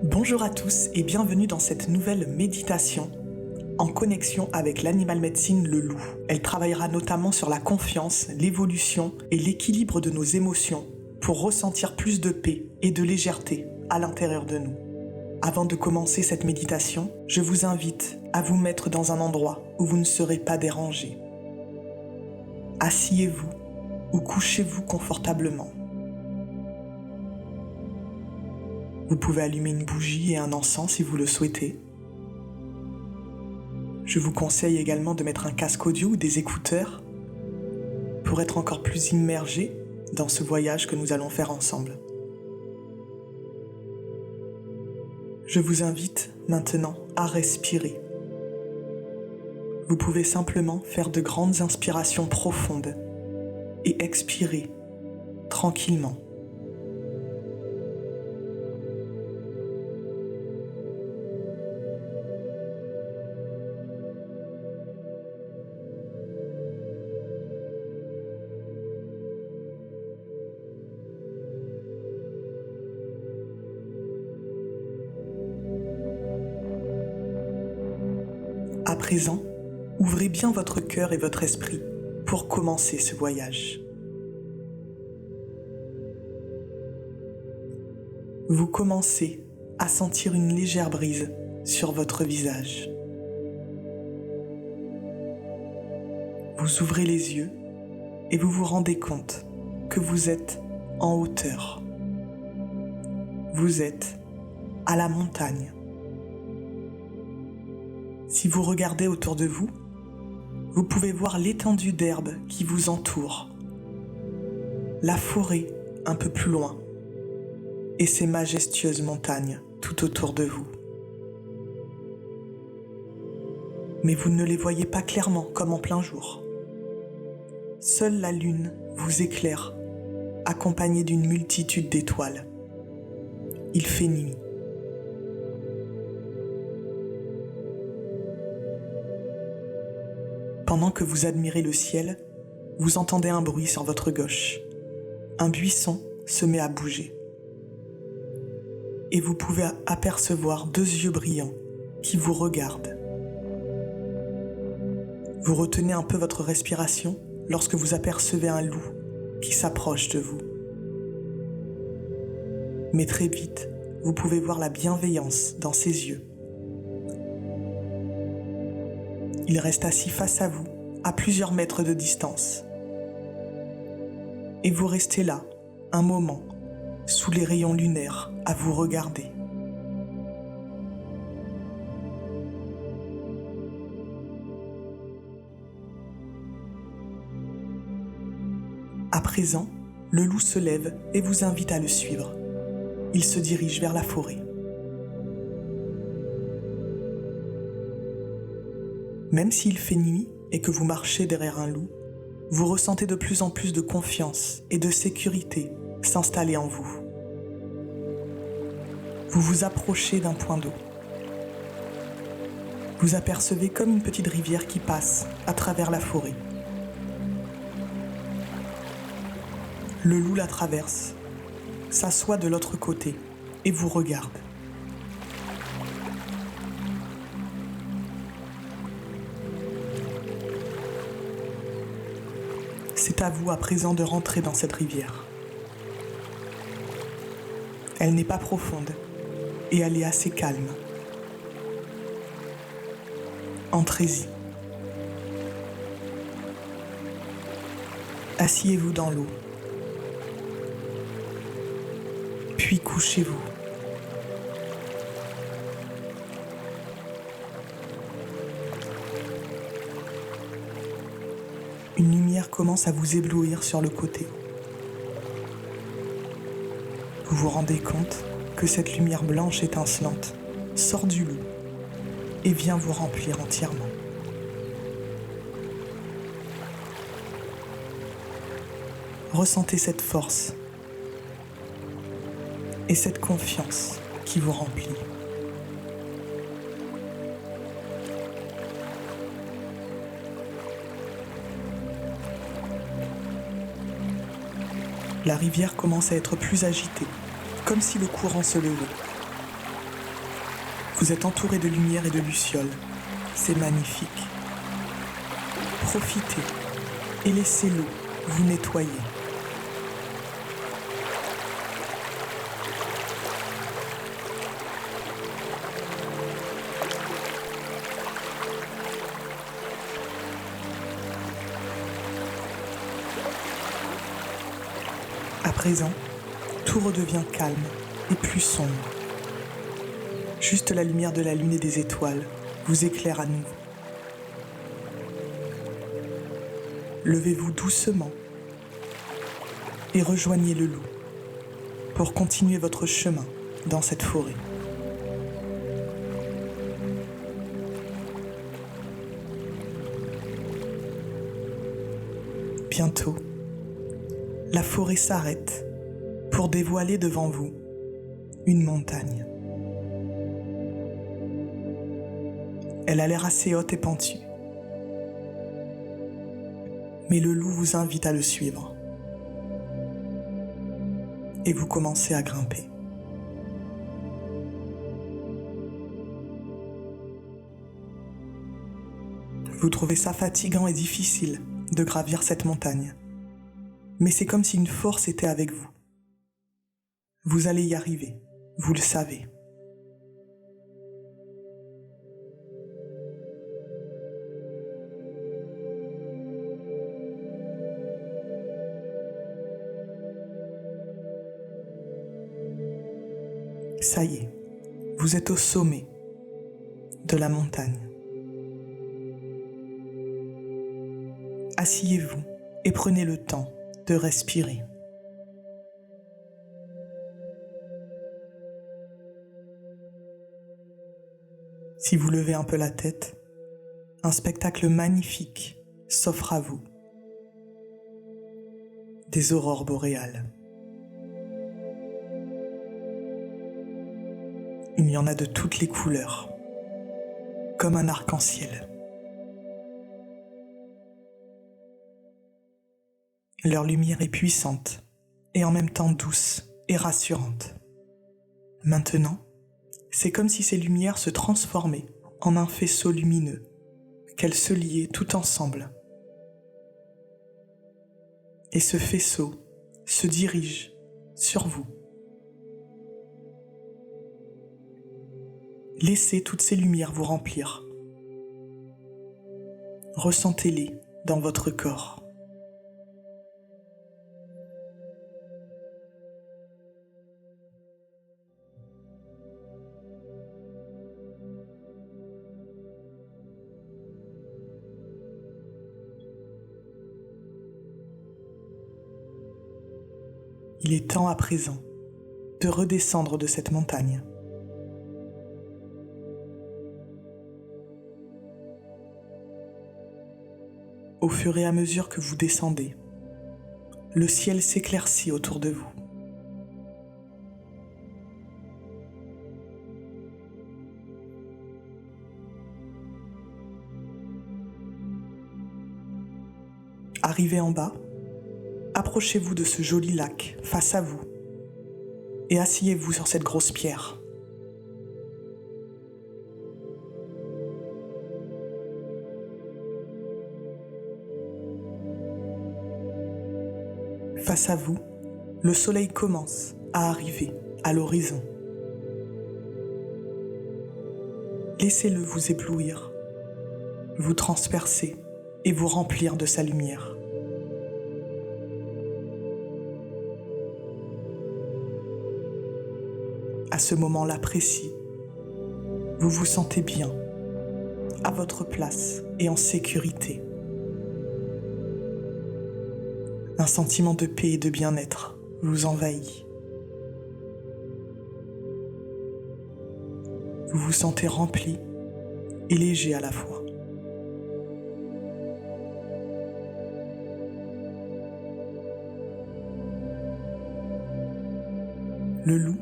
Bonjour à tous et bienvenue dans cette nouvelle méditation en connexion avec l'animal médecine le loup. Elle travaillera notamment sur la confiance, l'évolution et l'équilibre de nos émotions pour ressentir plus de paix et de légèreté à l'intérieur de nous. Avant de commencer cette méditation, je vous invite à vous mettre dans un endroit où vous ne serez pas dérangé. Asseyez-vous ou couchez-vous confortablement. Vous pouvez allumer une bougie et un encens si vous le souhaitez. Je vous conseille également de mettre un casque audio ou des écouteurs pour être encore plus immergé dans ce voyage que nous allons faire ensemble. Je vous invite maintenant à respirer. Vous pouvez simplement faire de grandes inspirations profondes et expirer tranquillement. À présent, ouvrez bien votre cœur et votre esprit pour commencer ce voyage. Vous commencez à sentir une légère brise sur votre visage. Vous ouvrez les yeux et vous vous rendez compte que vous êtes en hauteur. Vous êtes à la montagne. Si vous regardez autour de vous, vous pouvez voir l'étendue d'herbe qui vous entoure, la forêt un peu plus loin et ces majestueuses montagnes tout autour de vous. Mais vous ne les voyez pas clairement comme en plein jour. Seule la lune vous éclaire, accompagnée d'une multitude d'étoiles. Il fait nuit. Pendant que vous admirez le ciel, vous entendez un bruit sur votre gauche. Un buisson se met à bouger. Et vous pouvez apercevoir deux yeux brillants qui vous regardent. Vous retenez un peu votre respiration lorsque vous apercevez un loup qui s'approche de vous. Mais très vite, vous pouvez voir la bienveillance dans ses yeux. Il reste assis face à vous, à plusieurs mètres de distance. Et vous restez là, un moment, sous les rayons lunaires, à vous regarder. À présent, le loup se lève et vous invite à le suivre. Il se dirige vers la forêt. Même s'il fait nuit et que vous marchez derrière un loup, vous ressentez de plus en plus de confiance et de sécurité s'installer en vous. Vous vous approchez d'un point d'eau. Vous apercevez comme une petite rivière qui passe à travers la forêt. Le loup la traverse, s'assoit de l'autre côté et vous regarde. C'est à vous à présent de rentrer dans cette rivière. Elle n'est pas profonde et elle est assez calme. Entrez-y. Asseyez-vous dans l'eau. Puis couchez-vous. Une lumière commence à vous éblouir sur le côté. Vous vous rendez compte que cette lumière blanche étincelante sort du loup et vient vous remplir entièrement. Ressentez cette force et cette confiance qui vous remplit. La rivière commence à être plus agitée, comme si le courant se levait. Vous êtes entouré de lumière et de lucioles. C'est magnifique. Profitez et laissez l'eau vous nettoyer. À présent, tout redevient calme et plus sombre. Juste la lumière de la lune et des étoiles vous éclaire à nouveau. Levez-vous doucement et rejoignez le loup pour continuer votre chemin dans cette forêt. Bientôt, la forêt s'arrête pour dévoiler devant vous une montagne. Elle a l'air assez haute et pentue. Mais le loup vous invite à le suivre. Et vous commencez à grimper. Vous trouvez ça fatigant et difficile de gravir cette montagne. Mais c'est comme si une force était avec vous. Vous allez y arriver, vous le savez. Ça y est, vous êtes au sommet de la montagne. Asseyez-vous et prenez le temps de respirer. Si vous levez un peu la tête, un spectacle magnifique s'offre à vous. Des aurores boréales. Il y en a de toutes les couleurs, comme un arc-en-ciel. Leur lumière est puissante et en même temps douce et rassurante. Maintenant, c'est comme si ces lumières se transformaient en un faisceau lumineux, qu'elles se liaient tout ensemble. Et ce faisceau se dirige sur vous. Laissez toutes ces lumières vous remplir. Ressentez-les dans votre corps. Il est temps à présent de redescendre de cette montagne. Au fur et à mesure que vous descendez, le ciel s'éclaircit autour de vous. Arrivé en bas, approchez-vous de ce joli lac face à vous et asseyez-vous sur cette grosse pierre. Face à vous, le soleil commence à arriver à l'horizon. Laissez-le vous éblouir, vous transpercer et vous remplir de sa lumière. À ce moment-là précis, vous vous sentez bien, à votre place et en sécurité. Un sentiment de paix et de bien-être vous envahit. Vous vous sentez rempli et léger à la fois. Le loup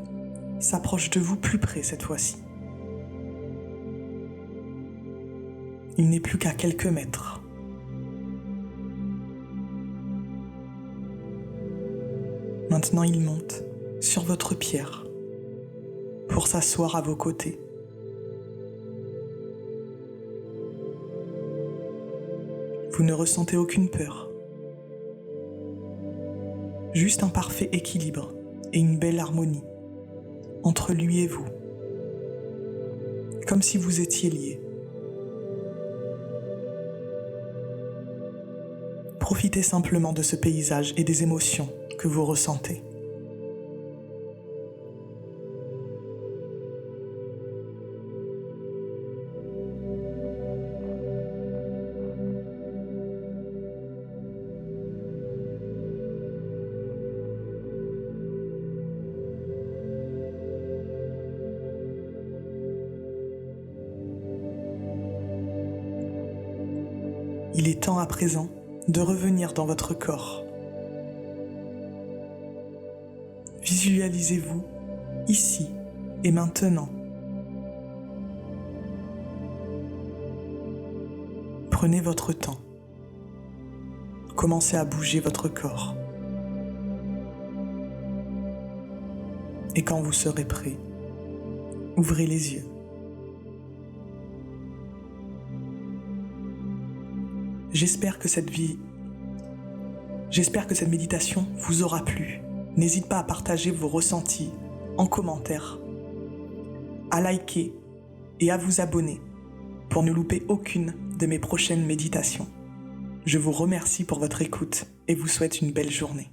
s'approche de vous plus près cette fois-ci. Il n'est plus qu'à quelques mètres. Maintenant, il monte sur votre pierre pour s'asseoir à vos côtés Vous ne ressentez aucune peur. Juste un parfait équilibre et une belle harmonie entre lui et vous. Comme si vous étiez liés. Profitez simplement de ce paysage et des émotions que vous ressentez. Il est temps à présent de revenir dans votre corps. Visualisez-vous ici et maintenant. Prenez votre temps. Commencez à bouger votre corps. Et quand vous serez prêt, ouvrez les yeux. J'espère que cette méditation vous aura plu. N'hésite pas à partager vos ressentis en commentaire, à liker et à vous abonner pour ne louper aucune de mes prochaines méditations. Je vous remercie pour votre écoute et vous souhaite une belle journée.